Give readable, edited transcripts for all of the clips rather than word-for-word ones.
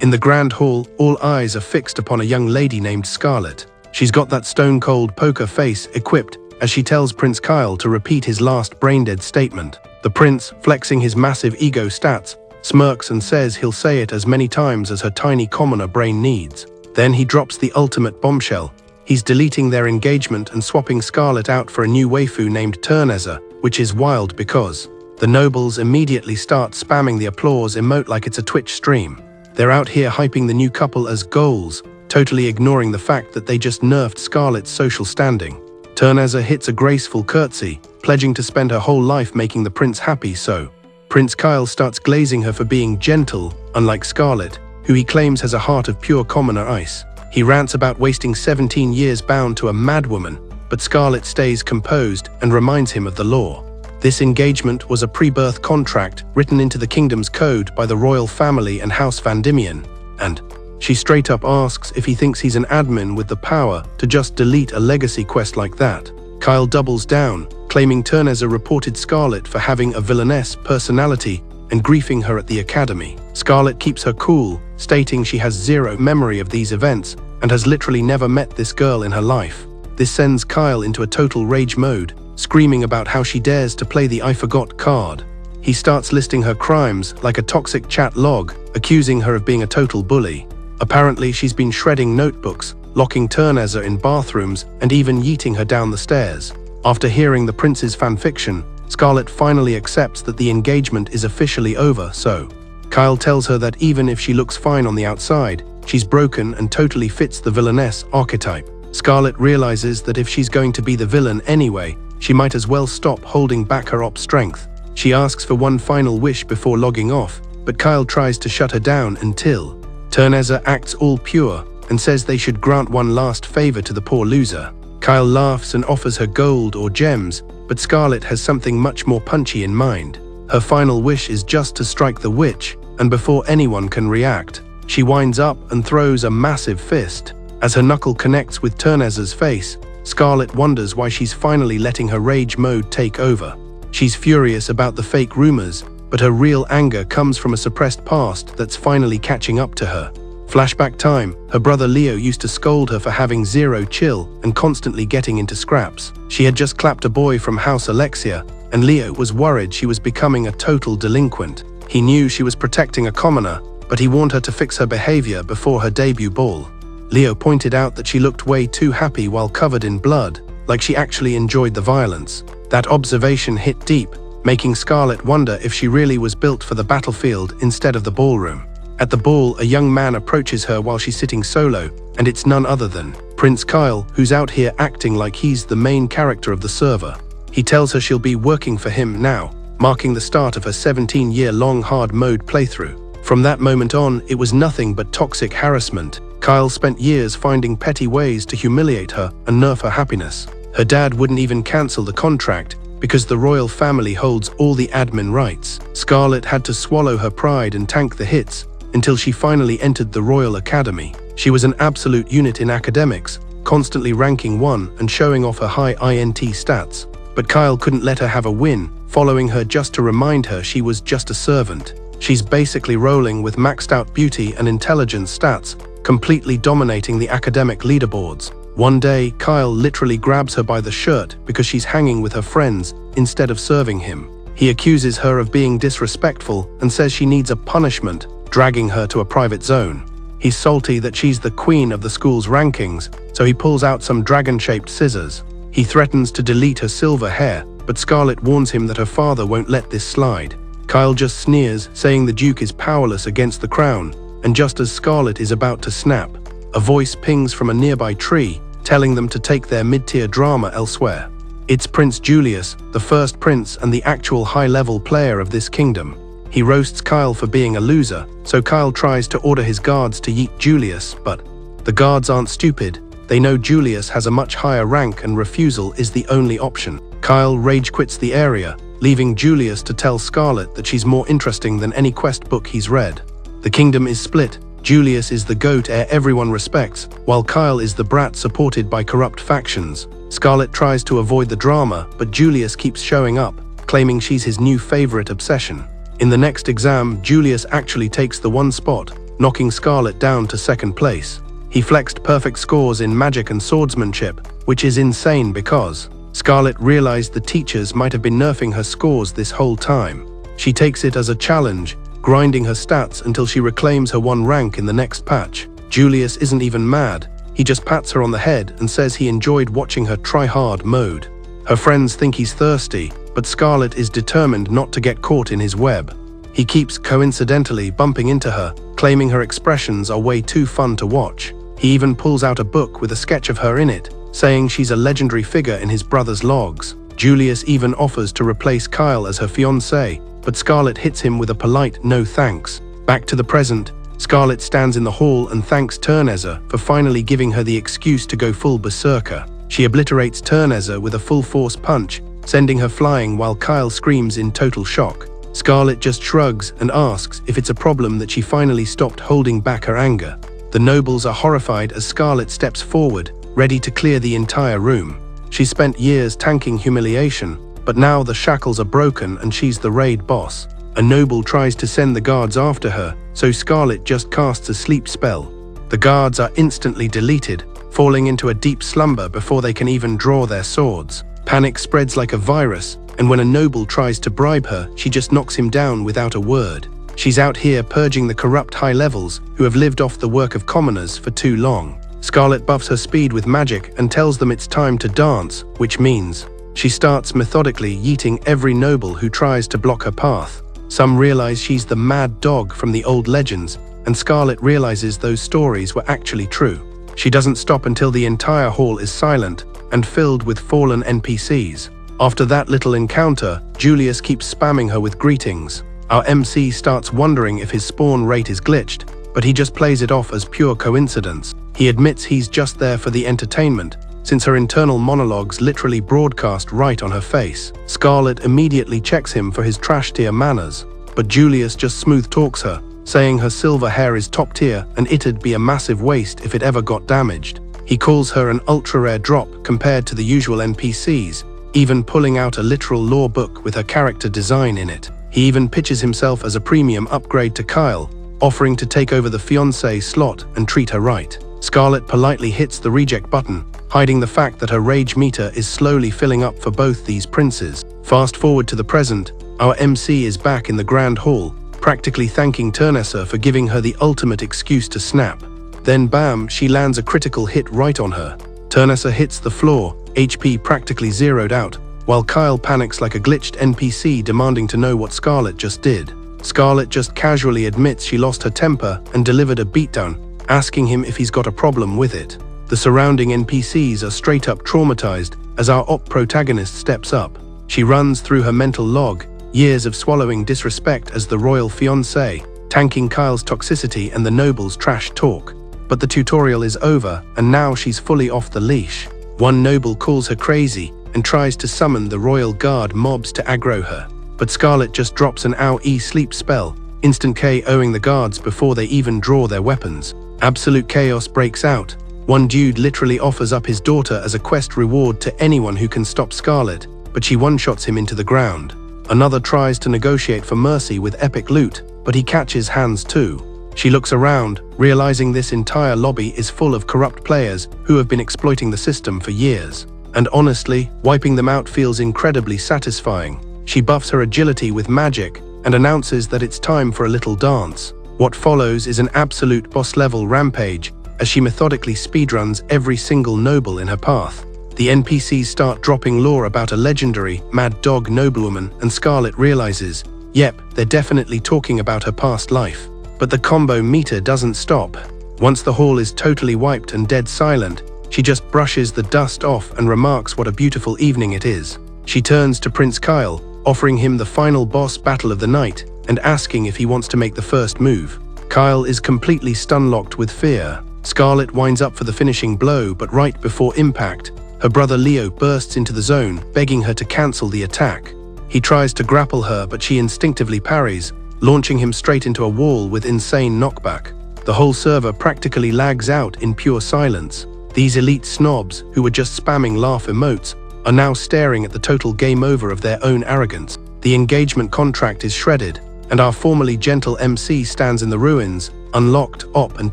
In the grand hall, all eyes are fixed upon a young lady named Scarlet. She's got that stone-cold poker face equipped as she tells Prince Kyle to repeat his last brain-dead statement. The prince, flexing his massive ego stats, smirks and says he'll say it as many times as her tiny commoner brain needs. Then he drops the ultimate bombshell. He's deleting their engagement and swapping Scarlet out for a new waifu named Terneza, which is wild because the nobles immediately start spamming the applause emote like it's a Twitch stream. They're out here hyping the new couple as goals, totally ignoring the fact that they just nerfed Scarlet's social standing. Terneza hits a graceful curtsy, pledging to spend her whole life making the prince happy, so Prince Kyle starts glazing her for being gentle, unlike Scarlet, who he claims has a heart of pure commoner ice. He rants about wasting 17 years bound to a madwoman, but Scarlet stays composed and reminds him of the law. This engagement was a pre-birth contract written into the kingdom's code by the royal family and House Van Diemen, and she straight up asks if he thinks he's an admin with the power to just delete a legacy quest like that. Kyle doubles down, claiming Terneza reported Scarlet for having a villainess personality and griefing her at the academy. Scarlet keeps her cool, stating she has zero memory of these events and has literally never met this girl in her life. This sends Kyle into a total rage mode, screaming about how she dares to play the I forgot card. He starts listing her crimes like a toxic chat log, accusing her of being a total bully. Apparently, she's been shredding notebooks, locking Terneza in bathrooms, and even yeeting her down the stairs. After hearing the prince's fanfiction, Scarlet finally accepts that the engagement is officially over, so Kyle tells her that even if she looks fine on the outside, she's broken and totally fits the villainess archetype. Scarlet realizes that if she's going to be the villain anyway, she might as well stop holding back her op strength. She asks for one final wish before logging off, but Kyle tries to shut her down until Terneza acts all pure and says they should grant one last favor to the poor loser. Kyle laughs and offers her gold or gems, but Scarlet has something much more punchy in mind. Her final wish is just to strike the witch, and before anyone can react, she winds up and throws a massive fist. As her knuckle connects with Terneza's face, Scarlet wonders why she's finally letting her rage mode take over. She's furious about the fake rumors, but her real anger comes from a suppressed past that's finally catching up to her. Flashback time, her brother Leo used to scold her for having zero chill and constantly getting into scraps. She had just clapped a boy from House Alexia, and Leo was worried she was becoming a total delinquent. He knew she was protecting a commoner, but he warned her to fix her behavior before her debut ball. Leo pointed out that she looked way too happy while covered in blood, like she actually enjoyed the violence. That observation hit deep, making Scarlet wonder if she really was built for the battlefield instead of the ballroom. At the ball, a young man approaches her while she's sitting solo, and it's none other than Prince Kyle, who's out here acting like he's the main character of the server. He tells her she'll be working for him now, marking the start of her 17-year-long hard mode playthrough. From that moment on, it was nothing but toxic harassment. Kyle spent years finding petty ways to humiliate her and nerf her happiness. Her dad wouldn't even cancel the contract because the royal family holds all the admin rights. Scarlet had to swallow her pride and tank the hits until she finally entered the Royal Academy. She was an absolute unit in academics, constantly ranking 1 and showing off her high INT stats. But Kyle couldn't let her have a win, following her just to remind her she was just a servant. She's basically rolling with maxed out beauty and intelligence stats, completely dominating the academic leaderboards. One day, Kyle literally grabs her by the shirt because she's hanging with her friends instead of serving him. He accuses her of being disrespectful and says she needs a punishment, dragging her to a private zone. He's salty that she's the queen of the school's rankings, so he pulls out some dragon-shaped scissors. He threatens to delete her silver hair, but Scarlet warns him that her father won't let this slide. Kyle just sneers, saying the Duke is powerless against the crown, and just as Scarlet is about to snap, a voice pings from a nearby tree, telling them to take their mid-tier drama elsewhere. It's Prince Julius, the first prince and the actual high-level player of this kingdom. He roasts Kyle for being a loser, so Kyle tries to order his guards to yeet Julius, but the guards aren't stupid. They know Julius has a much higher rank and refusal is the only option. Kyle rage quits the area, leaving Julius to tell Scarlet that she's more interesting than any quest book he's read. The kingdom is split. Julius is the goat heir everyone respects, while Kyle is the brat supported by corrupt factions. Scarlet tries to avoid the drama, but Julius keeps showing up, claiming she's his new favorite obsession. In the next exam, Julius actually takes the one spot, knocking Scarlet down to second place. He flexed perfect scores in magic and swordsmanship, which is insane because Scarlet realized the teachers might have been nerfing her scores this whole time. She takes it as a challenge, grinding her stats until she reclaims her 1 rank in the next patch. Julius isn't even mad, he just pats her on the head and says he enjoyed watching her try hard mode. Her friends think he's thirsty, but Scarlet is determined not to get caught in his web. He keeps coincidentally bumping into her, claiming her expressions are way too fun to watch. He even pulls out a book with a sketch of her in it, saying she's a legendary figure in his brother's logs. Julius even offers to replace Kyle as her fiancé, but Scarlet hits him with a polite no thanks. Back to the present, Scarlet stands in the hall and thanks Terneza for finally giving her the excuse to go full berserker. She obliterates Terneza with a full force punch, sending her flying while Kyle screams in total shock. Scarlet just shrugs and asks if it's a problem that she finally stopped holding back her anger. The nobles are horrified as Scarlet steps forward, ready to clear the entire room. She spent years tanking humiliation, but now the shackles are broken and she's the raid boss. A noble tries to send the guards after her, so Scarlet just casts a sleep spell. The guards are instantly deleted, falling into a deep slumber before they can even draw their swords. Panic spreads like a virus, and when a noble tries to bribe her, she just knocks him down without a word. She's out here purging the corrupt high levels who have lived off the work of commoners for too long. Scarlet buffs her speed with magic and tells them it's time to dance, which means she starts methodically yeeting every noble who tries to block her path. Some realize she's the mad dog from the old legends, and Scarlet realizes those stories were actually true. She doesn't stop until the entire hall is silent and filled with fallen NPCs. After that little encounter, Julius keeps spamming her with greetings. Our MC starts wondering if his spawn rate is glitched, but he just plays it off as pure coincidence. He admits he's just there for the entertainment, since her internal monologues literally broadcast right on her face. Scarlet immediately checks him for his trash tier manners, but Julius just smooth talks her, saying her silver hair is top tier and it'd be a massive waste if it ever got damaged. He calls her an ultra-rare drop compared to the usual NPCs, even pulling out a literal lore book with her character design in it. He even pitches himself as a premium upgrade to Kyle, offering to take over the fiancé slot and treat her right. Scarlet politely hits the reject button, hiding the fact that her rage meter is slowly filling up for both these princes. Fast forward to the present, our MC is back in the Grand Hall, practically thanking Terneza for giving her the ultimate excuse to snap. Then bam, she lands a critical hit right on her. Terneza hits the floor, HP practically zeroed out, while Kyle panics like a glitched NPC demanding to know what Scarlet just did. Scarlet just casually admits she lost her temper and delivered a beatdown, asking him if he's got a problem with it. The surrounding NPCs are straight up traumatized as our op protagonist steps up. She runs through her mental log, years of swallowing disrespect as the royal fiancé, tanking Kyle's toxicity and the noble's trash talk. But the tutorial is over, and now she's fully off the leash. One noble calls her crazy and tries to summon the royal guard mobs to aggro her. But Scarlet just drops an AoE sleep spell, instant KOing the guards before they even draw their weapons. Absolute chaos breaks out. One dude literally offers up his daughter as a quest reward to anyone who can stop Scarlet, but she one-shots him into the ground. Another tries to negotiate for mercy with epic loot, but he catches hands too. She looks around, realizing this entire lobby is full of corrupt players who have been exploiting the system for years. And honestly, wiping them out feels incredibly satisfying. She buffs her agility with magic and announces that it's time for a little dance. What follows is an absolute boss-level rampage as she methodically speedruns every single noble in her path. The NPCs start dropping lore about a legendary, mad dog noblewoman, and Scarlet realizes, yep, they're definitely talking about her past life. But the combo meter doesn't stop. Once the hall is totally wiped and dead silent, she just brushes the dust off and remarks what a beautiful evening it is. She turns to Prince Kyle, offering him the final boss battle of the night and asking if he wants to make the first move. Kyle is completely stun-locked with fear. Scarlet winds up for the finishing blow, but right before impact, her brother Leo bursts into the zone, begging her to cancel the attack. He tries to grapple her, but she instinctively parries, launching him straight into a wall with insane knockback. The whole server practically lags out in pure silence. These elite snobs, who were just spamming laugh emotes, are now staring at the total game over of their own arrogance. The engagement contract is shredded, and our formerly gentle MC stands in the ruins, unlocked, op, and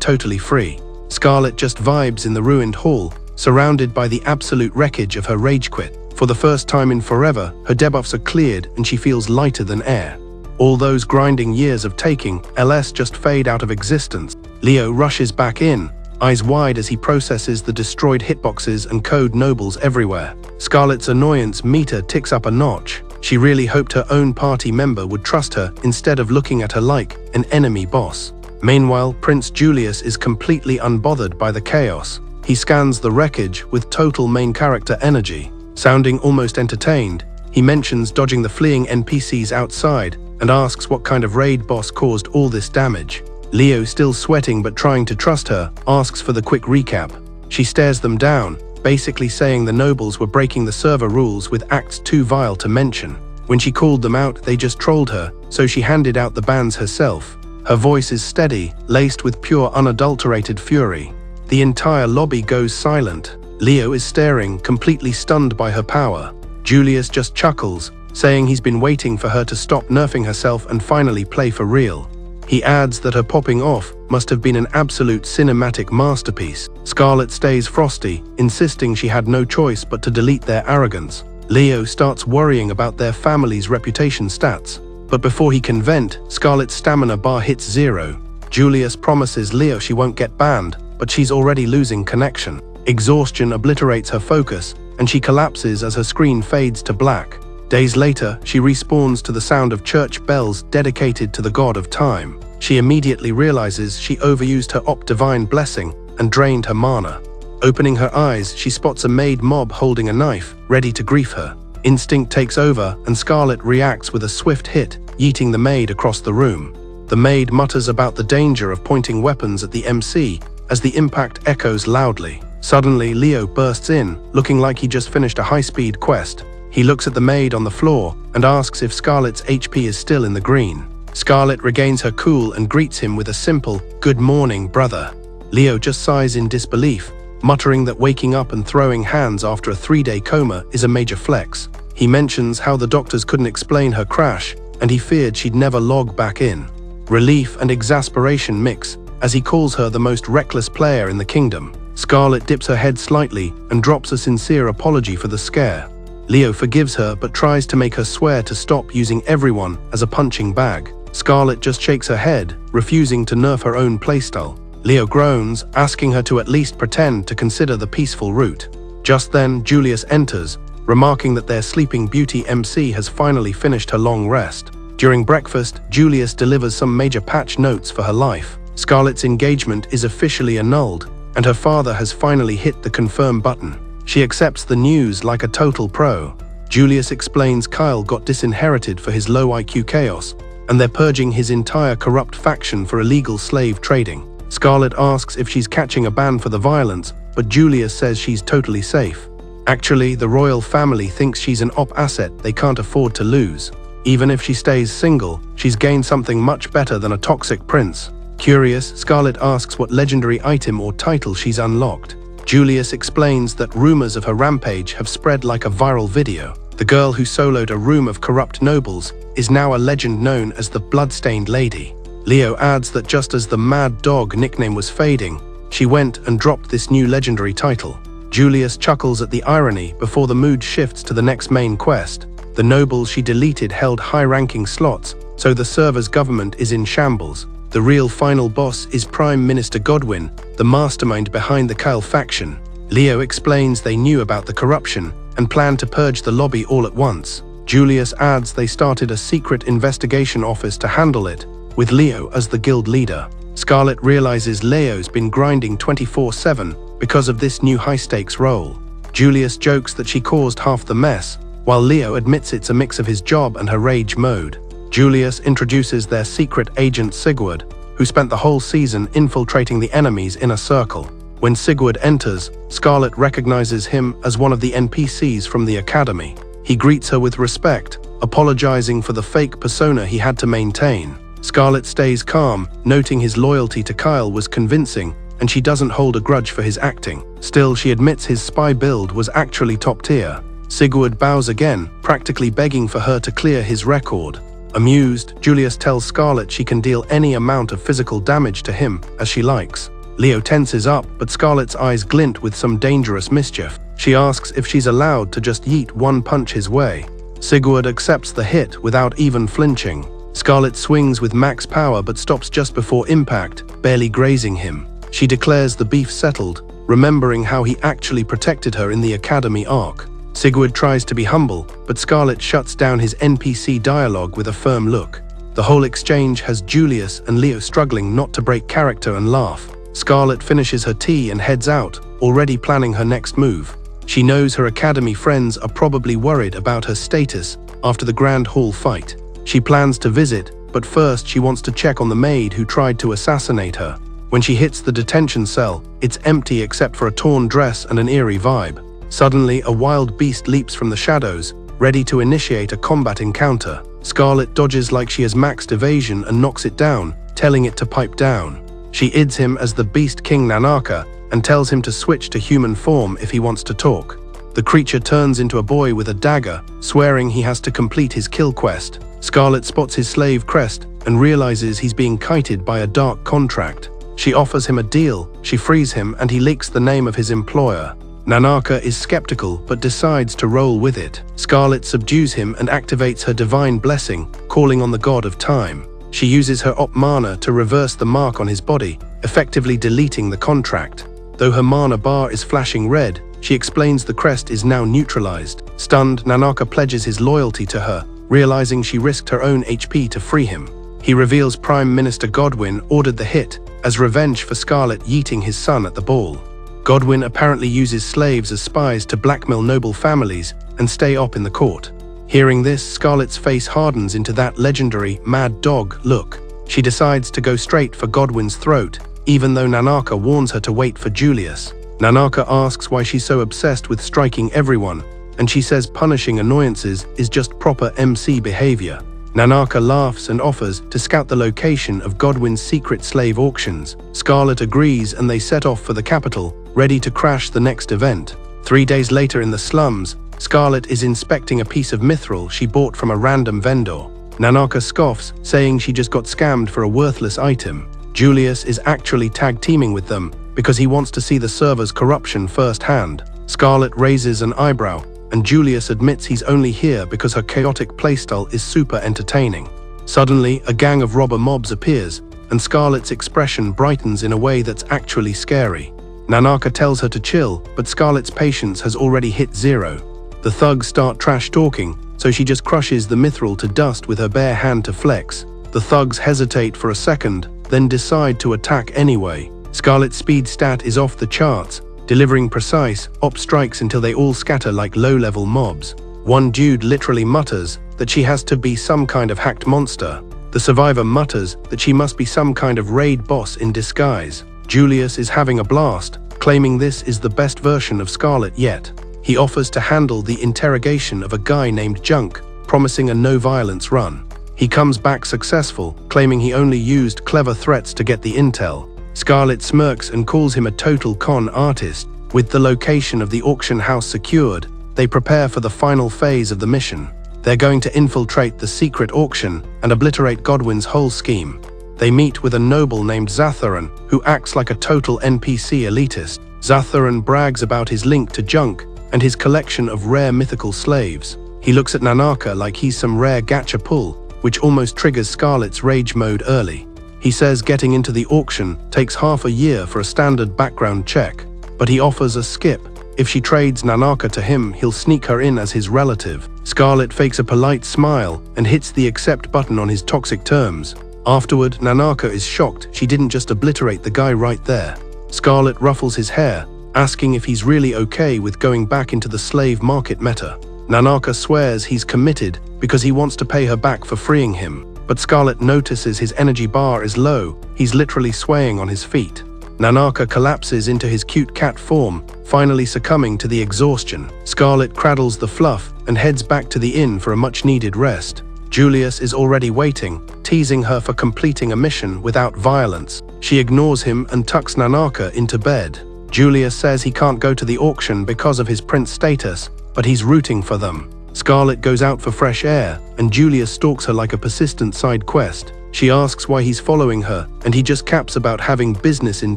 totally free. Scarlet just vibes in the ruined hall, surrounded by the absolute wreckage of her rage quit. For the first time in forever, her debuffs are cleared and she feels lighter than air. All those grinding years of taking LS just fade out of existence. Leo rushes back in, eyes wide as he processes the destroyed hitboxes and code nobles everywhere. Scarlet's annoyance meter ticks up a notch. She really hoped her own party member would trust her instead of looking at her like an enemy boss. Meanwhile, Prince Julius is completely unbothered by the chaos. He scans the wreckage with total main character energy. Sounding almost entertained, he mentions dodging the fleeing NPCs outside and asks what kind of raid boss caused all this damage. Leo, still sweating but trying to trust her, asks for the quick recap. She stares them down, basically saying the nobles were breaking the server rules with acts too vile to mention. When she called them out, they just trolled her, so she handed out the bans herself. Her voice is steady, laced with pure unadulterated fury. The entire lobby goes silent. Leo is staring, completely stunned by her power. Julius just chuckles, saying he's been waiting for her to stop nerfing herself and finally play for real. He adds that her popping off must have been an absolute cinematic masterpiece. Scarlet stays frosty, insisting she had no choice but to delete their arrogance. Leo starts worrying about their family's reputation stats. But before he can vent, Scarlet's stamina bar hits 0. Julius promises Leo she won't get banned, but she's already losing connection. Exhaustion obliterates her focus, and she collapses as her screen fades to black. Days later, she respawns to the sound of church bells dedicated to the god of time. She immediately realizes she overused her Op Divine Blessing and drained her mana. Opening her eyes, she spots a maid mob holding a knife, ready to grief her. Instinct takes over, and Scarlet reacts with a swift hit, yeeting the maid across the room. The maid mutters about the danger of pointing weapons at the MC as the impact echoes loudly. Suddenly, Leo bursts in, looking like he just finished a high-speed quest. He looks at the maid on the floor and asks if Scarlet's HP is still in the green. Scarlet regains her cool and greets him with a simple, "Good morning, brother." Leo just sighs in disbelief, muttering that waking up and throwing hands after a 3-day coma is a major flex. He mentions how the doctors couldn't explain her crash, and he feared she'd never log back in. Relief and exasperation mix, as he calls her the most reckless player in the kingdom. Scarlet dips her head slightly and drops a sincere apology for the scare. Leo forgives her but tries to make her swear to stop using everyone as a punching bag. Scarlet just shakes her head, refusing to nerf her own playstyle. Leo groans, asking her to at least pretend to consider the peaceful route. Just then, Julius enters, remarking that their Sleeping Beauty MC has finally finished her long rest. During breakfast, Julius delivers some major patch notes for her life. Scarlet's engagement is officially annulled, and her father has finally hit the confirm button. She accepts the news like a total pro. Julius explains Kyle got disinherited for his low IQ chaos, and they're purging his entire corrupt faction for illegal slave trading. Scarlet asks if she's catching a ban for the violence, but Julius says she's totally safe. Actually, the royal family thinks she's an op asset they can't afford to lose. Even if she stays single, she's gained something much better than a toxic prince. Curious, Scarlet asks what legendary item or title she's unlocked. Julius explains that rumors of her rampage have spread like a viral video. The girl who soloed a room of corrupt nobles is now a legend known as the Bloodstained Lady. Leo adds that just as the Mad Dog nickname was fading, she went and dropped this new legendary title. Julius chuckles at the irony before the mood shifts to the next main quest. The nobles she deleted held high-ranking slots, so the server's government is in shambles. The real final boss is Prime Minister Godwin, the mastermind behind the Kyle faction. Leo explains they knew about the corruption and planned to purge the lobby all at once. Julius adds they started a secret investigation office to handle it, with Leo as the guild leader. Scarlet realizes Leo's been grinding 24/7 because of this new high-stakes role. Julius jokes that she caused half the mess, while Leo admits it's a mix of his job and her rage mode. Julius introduces their secret agent Sigurd, who spent the whole season infiltrating the enemy's inner circle. When Sigurd enters, Scarlet recognizes him as one of the NPCs from the academy. He greets her with respect, apologizing for the fake persona he had to maintain. Scarlet stays calm, noting his loyalty to Kyle was convincing, and she doesn't hold a grudge for his acting. Still, she admits his spy build was actually top tier. Sigurd bows again, practically begging for her to clear his record. Amused, Julius tells Scarlet she can deal any amount of physical damage to him as she likes. Leo tenses up, but Scarlet's eyes glint with some dangerous mischief. She asks if she's allowed to just yeet one punch his way. Sigurd accepts the hit without even flinching. Scarlet swings with max power but stops just before impact, barely grazing him. She declares the beef settled, remembering how he actually protected her in the Academy arc. Sigurd tries to be humble, but Scarlet shuts down his NPC dialogue with a firm look. The whole exchange has Julius and Leo struggling not to break character and laugh. Scarlet finishes her tea and heads out, already planning her next move. She knows her Academy friends are probably worried about her status after the Grand Hall fight. She plans to visit, but first she wants to check on the maid who tried to assassinate her. When she hits the detention cell, it's empty except for a torn dress and an eerie vibe. Suddenly, a wild beast leaps from the shadows, ready to initiate a combat encounter. Scarlet dodges like she has maxed evasion and knocks it down, telling it to pipe down. She ids him as the Beast King Nanaka and tells him to switch to human form if he wants to talk. The creature turns into a boy with a dagger, swearing he has to complete his kill quest. Scarlet spots his slave crest and realizes he's being kited by a dark contract. She offers him a deal, she frees him, and he leaks the name of his employer. Nanaka is skeptical but decides to roll with it. Scarlet subdues him and activates her divine blessing, calling on the god of time. She uses her op mana to reverse the mark on his body, effectively deleting the contract. Though her mana bar is flashing red, she explains the crest is now neutralized. Stunned, Nanaka pledges his loyalty to her, realizing she risked her own HP to free him. He reveals Prime Minister Godwyn ordered the hit as revenge for Scarlet yeeting his son at the ball. Godwyn apparently uses slaves as spies to blackmail noble families and stay up in the court. Hearing this, Scarlet's face hardens into that legendary mad dog look. She decides to go straight for Godwyn's throat, even though Nanaka warns her to wait for Julius. Nanaka asks why she's so obsessed with striking everyone, and she says punishing annoyances is just proper MC behavior. Nanaka laughs and offers to scout the location of Godwyn's secret slave auctions. Scarlet agrees and they set off for the capital, ready to crash the next event. 3 days later in the slums, Scarlet is inspecting a piece of mithril she bought from a random vendor. Nanaka scoffs, saying she just got scammed for a worthless item. Julius is actually tag-teaming with them because he wants to see the server's corruption firsthand. Scarlet raises an eyebrow, and Julius admits he's only here because her chaotic playstyle is super entertaining. Suddenly, a gang of robber mobs appears, and Scarlet's expression brightens in a way that's actually scary. Nanaka tells her to chill, but Scarlet's patience has already hit zero. The thugs start trash-talking, so she just crushes the mithril to dust with her bare hand to flex. The thugs hesitate for a second, then decide to attack anyway. Scarlet's speed stat is off the charts, delivering precise op strikes until they all scatter like low-level mobs. One dude literally mutters that she has to be some kind of hacked monster. The survivor mutters that she must be some kind of raid boss in disguise. Julius is having a blast, claiming this is the best version of Scarlet yet. He offers to handle the interrogation of a guy named Junk, promising a no-violence run. He comes back successful, claiming he only used clever threats to get the intel. Scarlet smirks and calls him a total con artist. With the location of the auction house secured, they prepare for the final phase of the mission. They're going to infiltrate the secret auction and obliterate Godwyn's whole scheme. They meet with a noble named Zatharan, who acts like a total NPC elitist. Zatharan brags about his link to Junk and his collection of rare mythical slaves. He looks at Nanaka like he's some rare gacha pull, which almost triggers Scarlet's rage mode early. He says getting into the auction takes half a year for a standard background check, but he offers a skip. If she trades Nanaka to him, he'll sneak her in as his relative. Scarlet fakes a polite smile and hits the accept button on his toxic terms. Afterward, Nanaka is shocked she didn't just obliterate the guy right there. Scarlet ruffles his hair, asking if he's really okay with going back into the slave market meta. Nanaka swears he's committed because he wants to pay her back for freeing him. But Scarlet notices his energy bar is low, he's literally swaying on his feet. Nanaka collapses into his cute cat form, finally succumbing to the exhaustion. Scarlet cradles the fluff and heads back to the inn for a much-needed rest. Julius is already waiting, teasing her for completing a mission without violence. She ignores him and tucks Nanaka into bed. Julius says he can't go to the auction because of his prince status, but he's rooting for them. Scarlet goes out for fresh air, and Julius stalks her like a persistent side quest. She asks why he's following her, and he just caps about having business in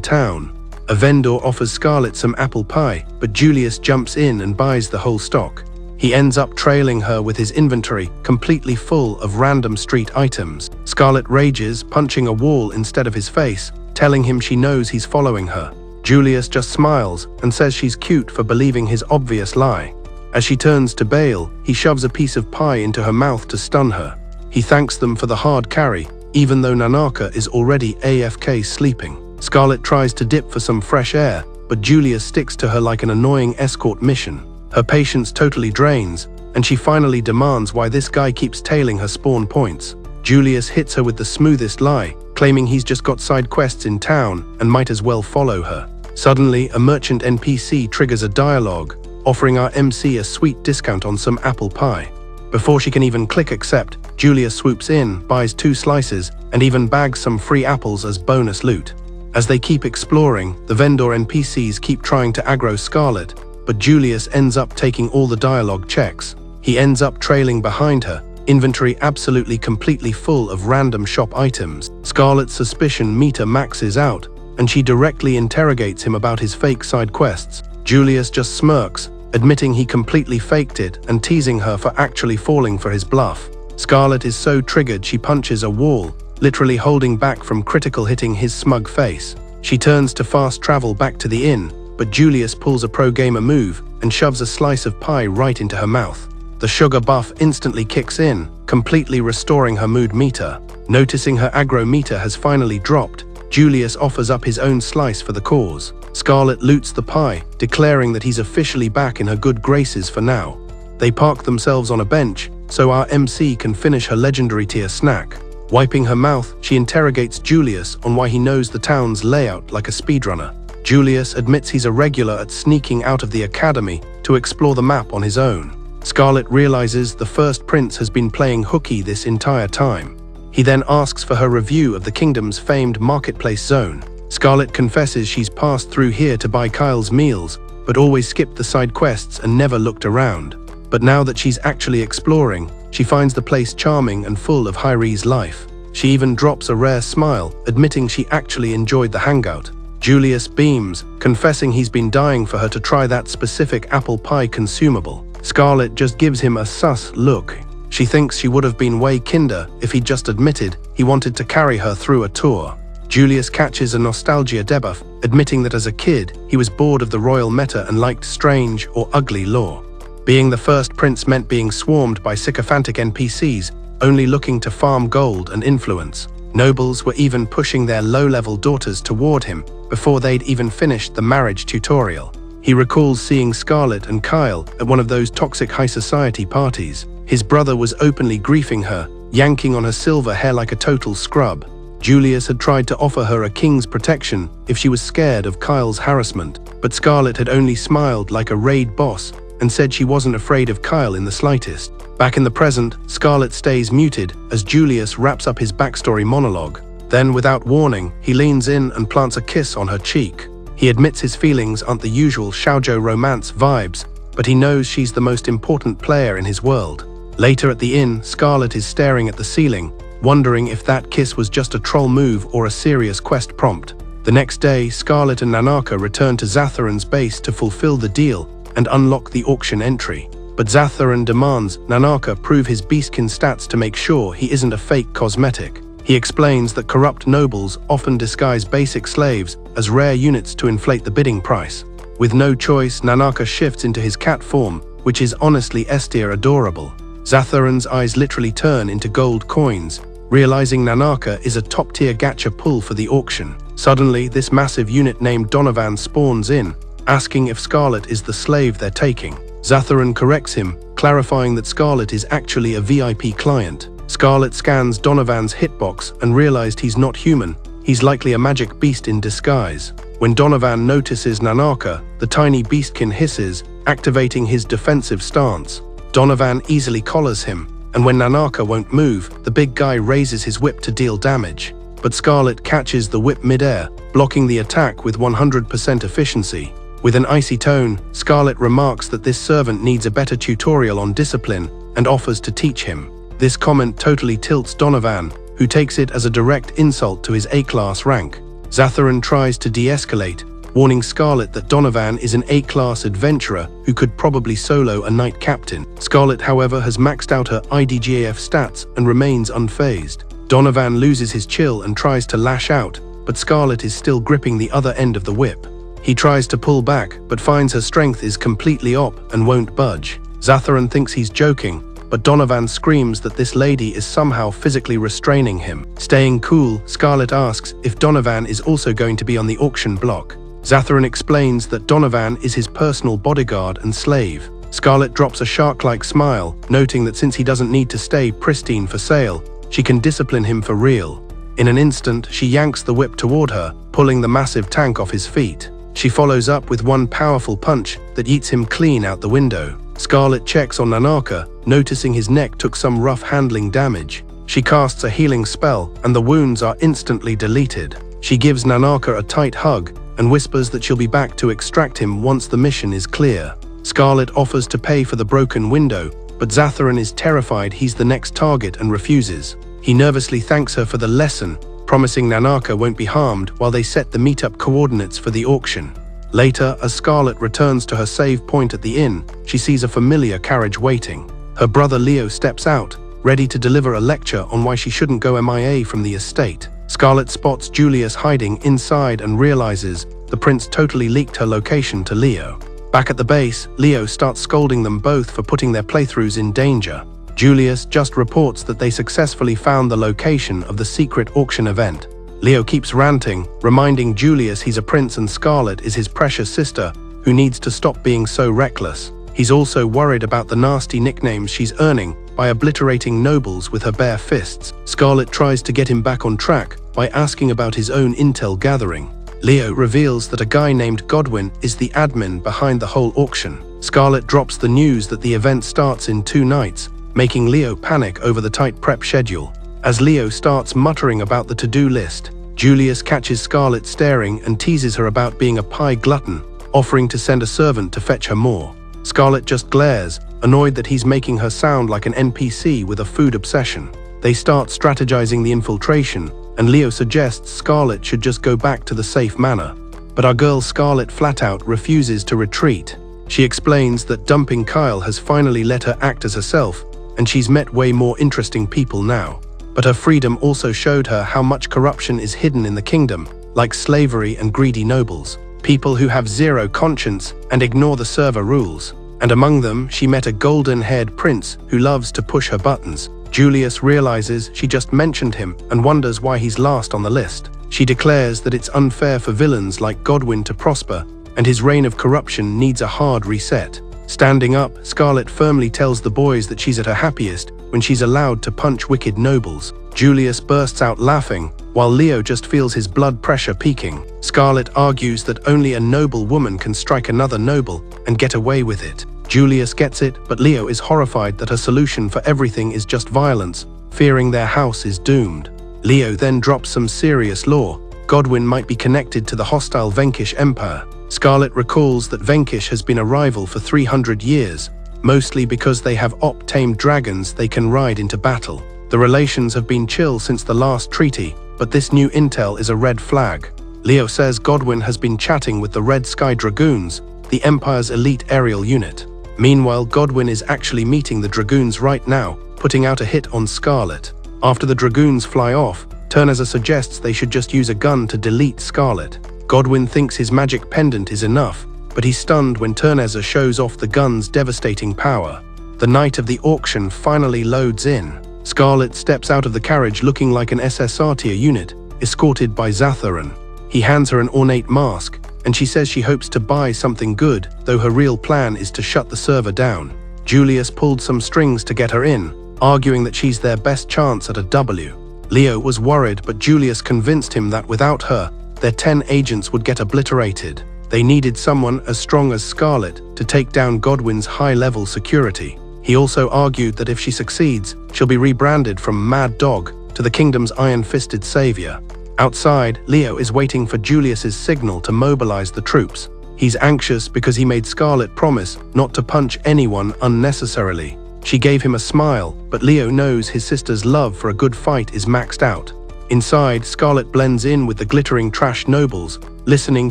town. A vendor offers Scarlet some apple pie, but Julius jumps in and buys the whole stock. He ends up trailing her with his inventory completely full of random street items. Scarlet rages, punching a wall instead of his face, telling him she knows he's following her. Julius just smiles and says she's cute for believing his obvious lie. As she turns to bail, he shoves a piece of pie into her mouth to stun her. He thanks them for the hard carry, even though Nanaka is already AFK sleeping. Scarlet tries to dip for some fresh air, but Julius sticks to her like an annoying escort mission. Her patience totally drains, and she finally demands why this guy keeps tailing her spawn points. Julius hits her with the smoothest lie, claiming he's just got side quests in town and might as well follow her. Suddenly, a merchant NPC triggers a dialogue, offering our MC a sweet discount on some apple pie. Before she can even click accept, Julius swoops in, buys 2 slices, and even bags some free apples as bonus loot. As they keep exploring, the vendor NPCs keep trying to aggro Scarlet, but Julius ends up taking all the dialogue checks. He ends up trailing behind her, inventory absolutely completely full of random shop items. Scarlet's suspicion meter maxes out, and she directly interrogates him about his fake side quests. Julius just smirks, admitting he completely faked it and teasing her for actually falling for his bluff. Scarlet is so triggered she punches a wall, literally holding back from critical hitting his smug face. She turns to fast travel back to the inn, but Julius pulls a pro-gamer move and shoves a slice of pie right into her mouth. The sugar buff instantly kicks in, completely restoring her mood meter. Noticing her aggro meter has finally dropped, Julius offers up his own slice for the cause. Scarlet loots the pie, declaring that he's officially back in her good graces for now. They park themselves on a bench, so our MC can finish her legendary tier snack. Wiping her mouth, she interrogates Julius on why he knows the town's layout like a speedrunner. Julius admits he's a regular at sneaking out of the academy to explore the map on his own. Scarlet realizes the first prince has been playing hooky this entire time. He then asks for her review of the kingdom's famed marketplace zone. Scarlet confesses she's passed through here to buy Kyle's meals, but always skipped the side quests and never looked around. But now that she's actually exploring, she finds the place charming and full of Hyree's life. She even drops a rare smile, admitting she actually enjoyed the hangout. Julius beams, confessing he's been dying for her to try that specific apple pie consumable. Scarlet just gives him a sus look. She thinks she would have been way kinder if he'd just admitted he wanted to carry her through a tour. Julius catches a nostalgia debuff, admitting that as a kid, he was bored of the royal meta and liked strange or ugly lore. Being the first prince meant being swarmed by sycophantic NPCs, only looking to farm gold and influence. Nobles were even pushing their low-level daughters toward him before they'd even finished the marriage tutorial. He recalls seeing Scarlet and Kyle at one of those toxic high society parties. His brother was openly griefing her, yanking on her silver hair like a total scrub. Julius had tried to offer her a king's protection if she was scared of Kyle's harassment, but Scarlet had only smiled like a raid boss and said she wasn't afraid of Kyle in the slightest. Back in the present, Scarlet stays muted as Julius wraps up his backstory monologue. Then, without warning, he leans in and plants a kiss on her cheek. He admits his feelings aren't the usual shoujo romance vibes, but he knows she's the most important player in his world. Later at the inn, Scarlet is staring at the ceiling, wondering if that kiss was just a troll move or a serious quest prompt. The next day, Scarlet and Nanaka return to Zatharan's base to fulfill the deal and unlock the auction entry. But Zatharan demands Nanaka prove his beastkin stats to make sure he isn't a fake cosmetic. He explains that corrupt nobles often disguise basic slaves as rare units to inflate the bidding price. With no choice, Nanaka shifts into his cat form, which is honestly S-tier adorable. Zatharan's eyes literally turn into gold coins, realizing Nanaka is a top-tier gacha pull for the auction. Suddenly, this massive unit named Donovan spawns in, asking if Scarlet is the slave they're taking. Zatharan corrects him, clarifying that Scarlet is actually a VIP client. Scarlet scans Donovan's hitbox and realized he's not human. He's likely a magic beast in disguise. When Donovan notices Nanaka, the tiny beastkin hisses, activating his defensive stance. Donovan easily collars him, and when Nanaka won't move, the big guy raises his whip to deal damage. But Scarlet catches the whip midair, blocking the attack with 100% efficiency. With an icy tone, Scarlett remarks that this servant needs a better tutorial on discipline and offers to teach him. This comment totally tilts Donovan, who takes it as a direct insult to his A-class rank. Zatharan tries to de-escalate, warning Scarlett that Donovan is an A-class adventurer who could probably solo a knight captain. Scarlett, however, has maxed out her IDGAF stats and remains unfazed. Donovan loses his chill and tries to lash out, but Scarlett is still gripping the other end of the whip. He tries to pull back, but finds her strength is completely op and won't budge. Zatharan thinks he's joking, but Donovan screams that this lady is somehow physically restraining him. Staying cool, Scarlett asks if Donovan is also going to be on the auction block. Zatharan explains that Donovan is his personal bodyguard and slave. Scarlett drops a shark-like smile, noting that since he doesn't need to stay pristine for sale, she can discipline him for real. In an instant, she yanks the whip toward her, pulling the massive tank off his feet. She follows up with one powerful punch that yeets him clean out the window. Scarlett checks on Nanaka, noticing his neck took some rough handling damage. She casts a healing spell, and the wounds are instantly deleted. She gives Nanaka a tight hug and whispers that she'll be back to extract him once the mission is clear. Scarlett offers to pay for the broken window, but Zatharan is terrified he's the next target and refuses. He nervously thanks her for the lesson, promising Nanaka won't be harmed while they set the meetup coordinates for the auction. Later, as Scarlett returns to her save point at the inn, she sees a familiar carriage waiting. Her brother Leo steps out, ready to deliver a lecture on why she shouldn't go MIA from the estate. Scarlett spots Julius hiding inside and realizes the prince totally leaked her location to Leo. Back at the base, Leo starts scolding them both for putting their playthroughs in danger. Julius just reports that they successfully found the location of the secret auction event. Leo keeps ranting, reminding Julius he's a prince and Scarlett is his precious sister, who needs to stop being so reckless. He's also worried about the nasty nicknames she's earning by obliterating nobles with her bare fists. Scarlett tries to get him back on track by asking about his own intel gathering. Leo reveals that a guy named Godwin is the admin behind the whole auction. Scarlett drops the news that the event starts in 2 nights, making Leo panic over the tight prep schedule. As Leo starts muttering about the to-do list, Julius catches Scarlett staring and teases her about being a pie glutton, offering to send a servant to fetch her more. Scarlett just glares, annoyed that he's making her sound like an NPC with a food obsession. They start strategizing the infiltration, and Leo suggests Scarlett should just go back to the safe manor. But our girl Scarlett flat out refuses to retreat. She explains that dumping Kyle has finally let her act as herself, and she's met way more interesting people now. But her freedom also showed her how much corruption is hidden in the kingdom, like slavery and greedy nobles, people who have zero conscience and ignore the server rules. And among them, she met a golden-haired prince who loves to push her buttons. Julius realizes she just mentioned him and wonders why he's last on the list. She declares that it's unfair for villains like Godwin to prosper, and his reign of corruption needs a hard reset. Standing up, Scarlett firmly tells the boys that she's at her happiest when she's allowed to punch wicked nobles. Julius bursts out laughing, while Leo just feels his blood pressure peaking. Scarlett argues that only a noble woman can strike another noble and get away with it. Julius gets it, but Leo is horrified that her solution for everything is just violence, fearing their house is doomed. Leo then drops some serious lore. Godwin might be connected to the hostile Venkish Empire. Scarlett recalls that Venkish has been a rival for 300 years, mostly because they have op-tamed dragons they can ride into battle. The relations have been chill since the last treaty, but this new intel is a red flag. Leo says Godwin has been chatting with the Red Sky Dragoons, the Empire's elite aerial unit. Meanwhile, Godwin is actually meeting the Dragoons right now, putting out a hit on Scarlett. After the Dragoons fly off, Terneza suggests they should just use a gun to delete Scarlett. Godwin thinks his magic pendant is enough, but he's stunned when Terneza shows off the gun's devastating power. The night of the auction finally loads in. Scarlett steps out of the carriage looking like an SSR tier unit, escorted by Zatharan. He hands her an ornate mask, and she says she hopes to buy something good, though her real plan is to shut the server down. Julius pulled some strings to get her in, arguing that she's their best chance at a W. Leo was worried, but Julius convinced him that without her, their 10 agents would get obliterated. They needed someone as strong as Scarlett to take down Godwin's high-level security. He also argued that if she succeeds, she'll be rebranded from Mad Dog to the kingdom's iron-fisted savior. Outside, Leo is waiting for Julius's signal to mobilize the troops. He's anxious because he made Scarlet promise not to punch anyone unnecessarily. She gave him a smile, but Leo knows his sister's love for a good fight is maxed out. Inside, Scarlet blends in with the glittering trash nobles, listening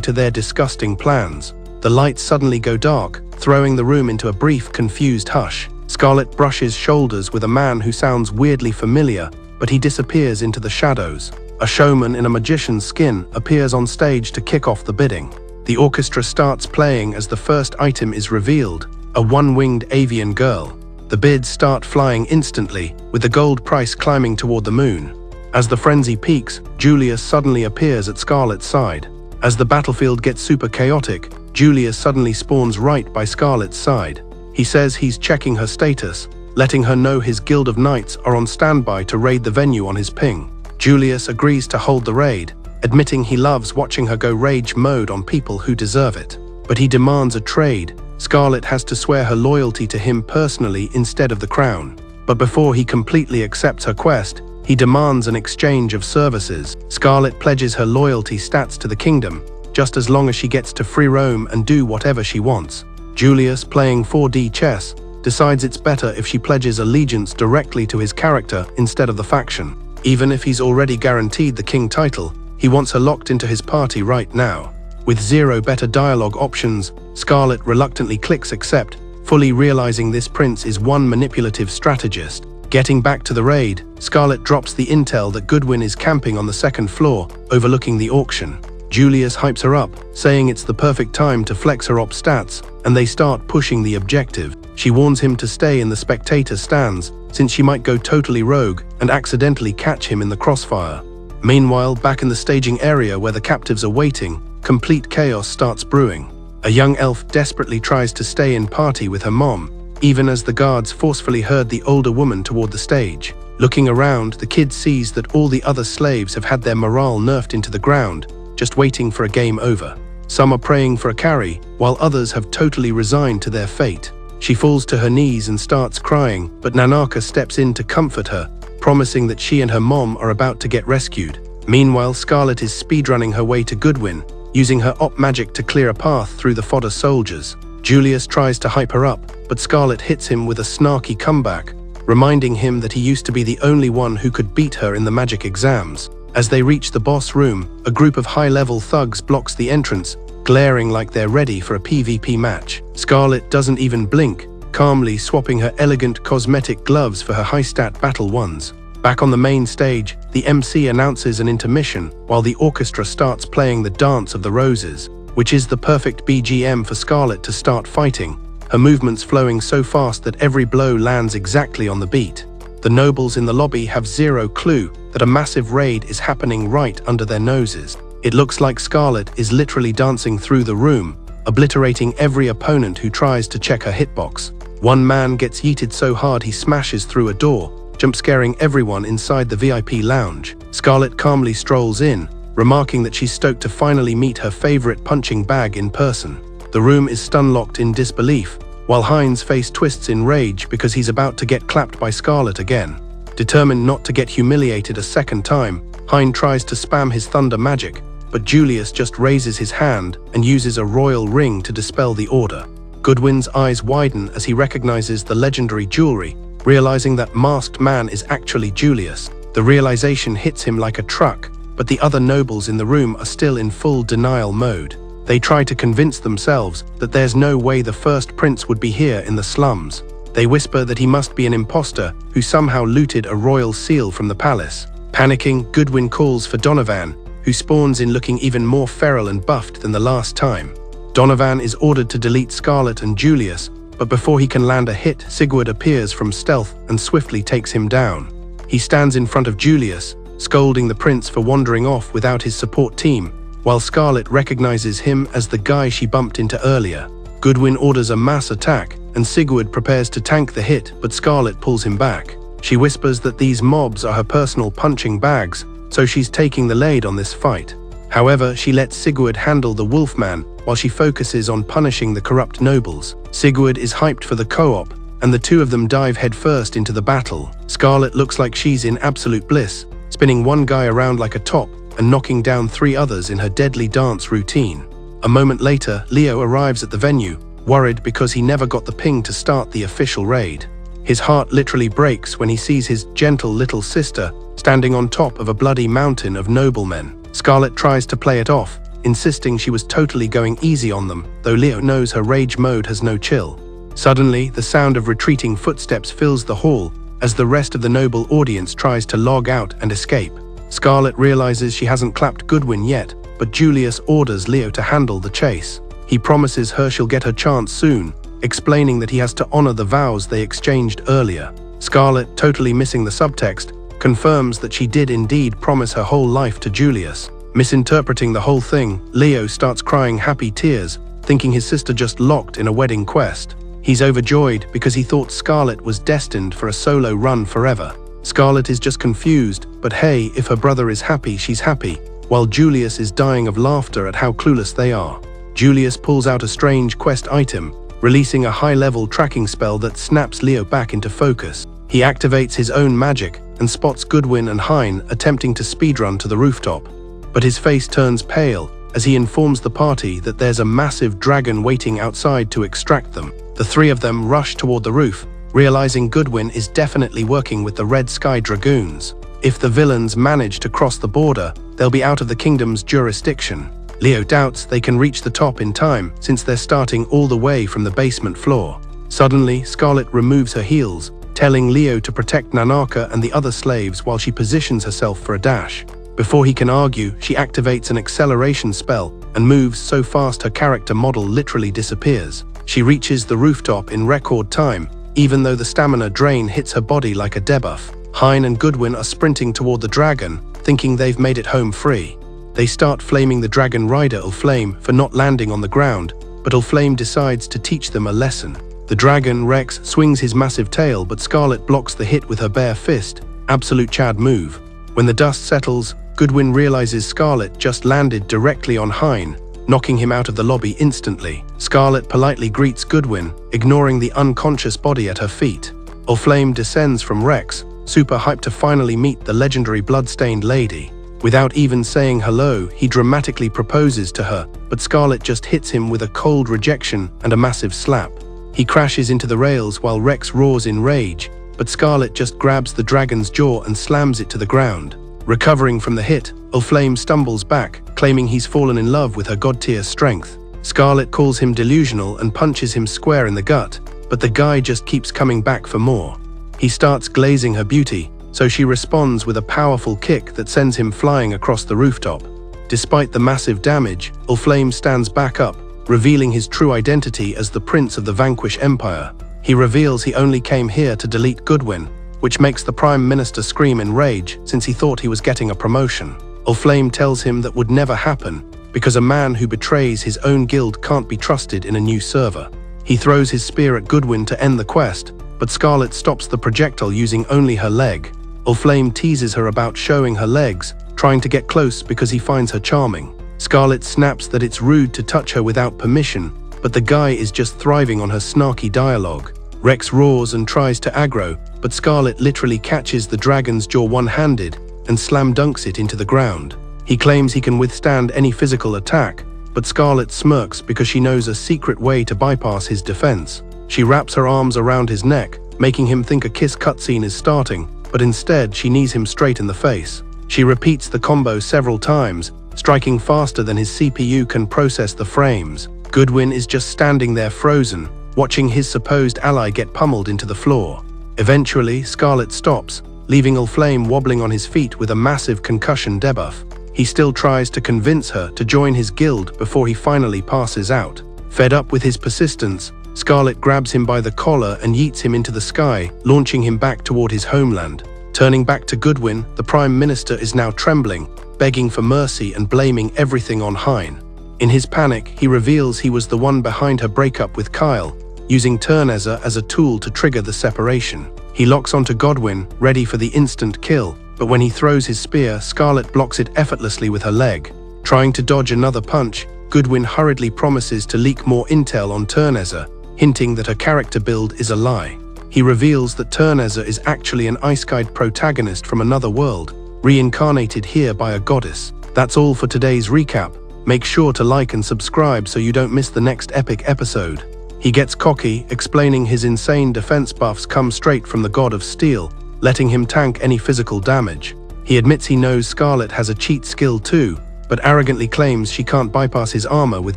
to their disgusting plans. The lights suddenly go dark, throwing the room into a brief, confused hush. Scarlet brushes shoulders with a man who sounds weirdly familiar, but he disappears into the shadows. A showman in a magician's skin appears on stage to kick off the bidding. The orchestra starts playing as the first item is revealed, a one-winged avian girl. The bids start flying instantly, with the gold price climbing toward the moon. As the frenzy peaks, Julius suddenly appears at Scarlet's side. As the battlefield gets super chaotic, Julius suddenly spawns right by Scarlet's side. He says he's checking her status, letting her know his guild of knights are on standby to raid the venue on his ping. Julius agrees to hold the raid, admitting he loves watching her go rage mode on people who deserve it. But he demands a trade. Scarlet has to swear her loyalty to him personally instead of the crown. But before he completely accepts her quest, he demands an exchange of services. Scarlet pledges her loyalty stats to the kingdom, just as long as she gets to free roam and do whatever she wants. Julius, playing 4D chess, decides it's better if she pledges allegiance directly to his character instead of the faction. Even if he's already guaranteed the king title, he wants her locked into his party right now. With zero better dialogue options, Scarlet reluctantly clicks accept, fully realizing this prince is one manipulative strategist. Getting back to the raid, Scarlet drops the intel that Goodwin is camping on the second floor, overlooking the auction. Julius hypes her up, saying it's the perfect time to flex her op stats, and they start pushing the objective. She warns him to stay in the spectator stands, since she might go totally rogue and accidentally catch him in the crossfire. Meanwhile, back in the staging area where the captives are waiting, complete chaos starts brewing. A young elf desperately tries to stay in party with her mom, even as the guards forcefully herd the older woman toward the stage. Looking around, the kid sees that all the other slaves have had their morale nerfed into the ground, just waiting for a game over. Some are praying for a carry, while others have totally resigned to their fate. She falls to her knees and starts crying, but Nanaka steps in to comfort her, promising that she and her mom are about to get rescued. Meanwhile, Scarlet is speedrunning her way to Goodwin, using her op magic to clear a path through the fodder soldiers. Julius tries to hype her up, but Scarlet hits him with a snarky comeback, reminding him that he used to be the only one who could beat her in the magic exams. As they reach the boss room, a group of high-level thugs blocks the entrance, glaring like they're ready for a PvP match. Scarlet doesn't even blink, calmly swapping her elegant cosmetic gloves for her high-stat battle ones. Back on the main stage, the MC announces an intermission while the orchestra starts playing the Dance of the Roses, which is the perfect BGM for Scarlet to start fighting, her movements flowing so fast that every blow lands exactly on the beat. The nobles in the lobby have zero clue that a massive raid is happening right under their noses. It looks like Scarlet is literally dancing through the room, obliterating every opponent who tries to check her hitbox. One man gets yeeted so hard he smashes through a door, jump-scaring everyone inside the VIP lounge. Scarlet calmly strolls in, remarking that she's stoked to finally meet her favorite punching bag in person. The room is stun-locked in disbelief, while Hein's face twists in rage because he's about to get clapped by Scarlet again. Determined not to get humiliated a second time, Hein tries to spam his thunder magic, but Julius just raises his hand and uses a royal ring to dispel the order. Goodwin's eyes widen as he recognizes the legendary jewelry, realizing that masked man is actually Julius. The realization hits him like a truck, but the other nobles in the room are still in full denial mode. They try to convince themselves that there's no way the first prince would be here in the slums. They whisper that he must be an imposter who somehow looted a royal seal from the palace. Panicking, Goodwin calls for Donovan, who spawns in looking even more feral and buffed than the last time. Donovan is ordered to delete Scarlet and Julius, but before he can land a hit, Sigurd appears from stealth and swiftly takes him down. He stands in front of Julius, scolding the prince for wandering off without his support team, while Scarlet recognizes him as the guy she bumped into earlier. Goodwin orders a mass attack, and Sigurd prepares to tank the hit, but Scarlet pulls him back. She whispers that these mobs are her personal punching bags, so she's taking the lead on this fight. However, she lets Sigurd handle the Wolfman while she focuses on punishing the corrupt nobles. Sigurd is hyped for the co-op, and the two of them dive headfirst into the battle. Scarlet looks like she's in absolute bliss, spinning one guy around like a top and knocking down 3 others in her deadly dance routine. A moment later, Leo arrives at the venue, worried because he never got the ping to start the official raid. His heart literally breaks when he sees his gentle little sister standing on top of a bloody mountain of noblemen. Scarlet tries to play it off, insisting she was totally going easy on them, though Leo knows her rage mode has no chill. Suddenly, the sound of retreating footsteps fills the hall as the rest of the noble audience tries to log out and escape. Scarlet realizes she hasn't clapped Goodwin yet, but Julius orders Leo to handle the chase. He promises her she'll get her chance soon, explaining that he has to honor the vows they exchanged earlier. Scarlet, totally missing the subtext, confirms that she did indeed promise her whole life to Julius. Misinterpreting the whole thing, Leo starts crying happy tears, thinking his sister just locked in a wedding quest. He's overjoyed because he thought Scarlet was destined for a solo run forever. Scarlet is just confused, but hey, if her brother is happy, she's happy, while Julius is dying of laughter at how clueless they are. Julius pulls out a strange quest item, releasing a high-level tracking spell that snaps Leo back into focus. He activates his own magic and spots Goodwin and Hein attempting to speedrun to the rooftop. But his face turns pale as he informs the party that there's a massive dragon waiting outside to extract them. The three of them rush toward the roof, realizing Goodwin is definitely working with the Red Sky Dragoons. If the villains manage to cross the border, they'll be out of the kingdom's jurisdiction. Leo doubts they can reach the top in time since they're starting all the way from the basement floor. Suddenly, Scarlet removes her heels, telling Leo to protect Nanaka and the other slaves while she positions herself for a dash. Before he can argue, she activates an acceleration spell and moves so fast her character model literally disappears. She reaches the rooftop in record time, even though the stamina drain hits her body like a debuff. Hein and Goodwin are sprinting toward the dragon, thinking they've made it home free. They start flaming the dragon rider Ulflame for not landing on the ground, but Ulflame decides to teach them a lesson. The dragon, Rex, swings his massive tail, but Scarlet blocks the hit with her bare fist. Absolute Chad move. When the dust settles, Goodwin realizes Scarlet just landed directly on Hein, knocking him out of the lobby instantly. Scarlet politely greets Goodwin, ignoring the unconscious body at her feet. Ulflame descends from Rex, super hyped to finally meet the legendary blood-stained lady. Without even saying hello, he dramatically proposes to her, but Scarlet just hits him with a cold rejection and a massive slap. He crashes into the rails while Rex roars in rage, but Scarlet just grabs the dragon's jaw and slams it to the ground. Recovering from the hit, Ulflame stumbles back, claiming he's fallen in love with her god-tier strength. Scarlet calls him delusional and punches him square in the gut, but the guy just keeps coming back for more. He starts glazing her beauty, so she responds with a powerful kick that sends him flying across the rooftop. Despite the massive damage, Ulflame stands back up, revealing his true identity as the Prince of the Vanquish Empire. He reveals he only came here to delete Goodwin, which makes the Prime Minister scream in rage since he thought he was getting a promotion. Ulflame tells him that would never happen, because a man who betrays his own guild can't be trusted in a new server. He throws his spear at Goodwin to end the quest, but Scarlet stops the projectile using only her leg. Ulflame teases her about showing her legs, trying to get close because he finds her charming. Scarlet snaps that it's rude to touch her without permission, but the guy is just thriving on her snarky dialogue. Rex roars and tries to aggro, but Scarlet literally catches the dragon's jaw one-handed and slam dunks it into the ground. He claims he can withstand any physical attack, but Scarlet smirks because she knows a secret way to bypass his defense. She wraps her arms around his neck, making him think a kiss cutscene is starting, but instead she knees him straight in the face. She repeats the combo several times, striking faster than his CPU can process the frames. Goodwin is just standing there frozen, watching his supposed ally get pummeled into the floor. Eventually, Scarlet stops, leaving Ulflame wobbling on his feet with a massive concussion debuff. He still tries to convince her to join his guild before he finally passes out. Fed up with his persistence, Scarlet grabs him by the collar and yeets him into the sky, launching him back toward his homeland. Turning back to Goodwin, the Prime Minister is now trembling, begging for mercy and blaming everything on Hein. In his panic, he reveals he was the one behind her breakup with Kyle, using Turnezzer as a tool to trigger the separation. He locks onto Goodwin, ready for the instant kill, but when he throws his spear, Scarlet blocks it effortlessly with her leg. Trying to dodge another punch, Goodwin hurriedly promises to leak more intel on Turnezzer, hinting that her character build is a lie. He reveals that Turnezzer is actually an Ice Guide protagonist from another world, reincarnated here by a goddess. That's all for today's recap. Make sure to like and subscribe so you don't miss the next epic episode. He gets cocky, explaining his insane defense buffs come straight from the God of Steel, letting him tank any physical damage. He admits he knows Scarlet has a cheat skill too, but arrogantly claims she can't bypass his armor with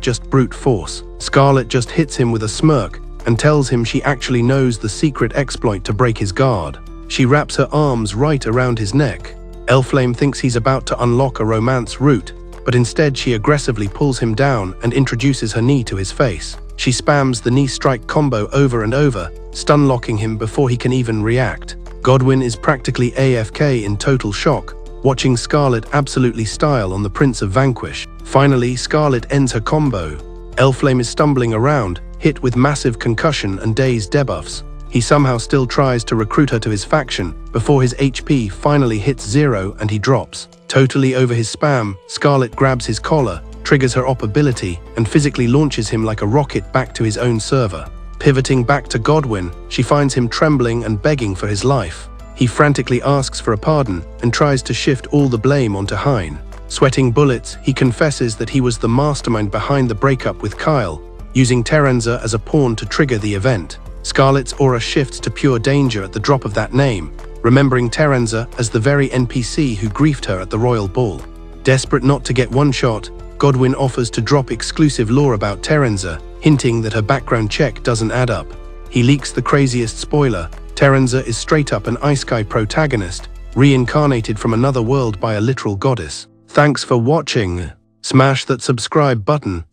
just brute force. Scarlet just hits him with a smirk and tells him she actually knows the secret exploit to break his guard. She wraps her arms right around his neck. Elflame thinks he's about to unlock a romance route, but instead she aggressively pulls him down and introduces her knee to his face. She spams the knee strike combo over and over, stun-locking him before he can even react. Godwyn is practically AFK in total shock, watching Scarlet absolutely style on the Prince of Vanquish. Finally, Scarlet ends her combo. Elflame is stumbling around, hit with massive concussion and dazed debuffs. He somehow still tries to recruit her to his faction before his HP finally hits 0 and he drops. Totally over his spam, Scarlet grabs his collar, triggers her op ability, and physically launches him like a rocket back to his own server. Pivoting back to Godwyn, she finds him trembling and begging for his life. He frantically asks for a pardon and tries to shift all the blame onto Hein. Sweating bullets, he confesses that he was the mastermind behind the breakup with Kyle, using Terenza as a pawn to trigger the event. Scarlet's aura shifts to pure danger at the drop of that name, remembering Terenza as the very NPC who griefed her at the royal ball. Desperate not to get one shot, Godwyn offers to drop exclusive lore about Terenza, hinting that her background check doesn't add up. He leaks the craziest spoiler: Terenza is straight up an Isekai protagonist, reincarnated from another world by a literal goddess. Thanks for watching. Smash that subscribe button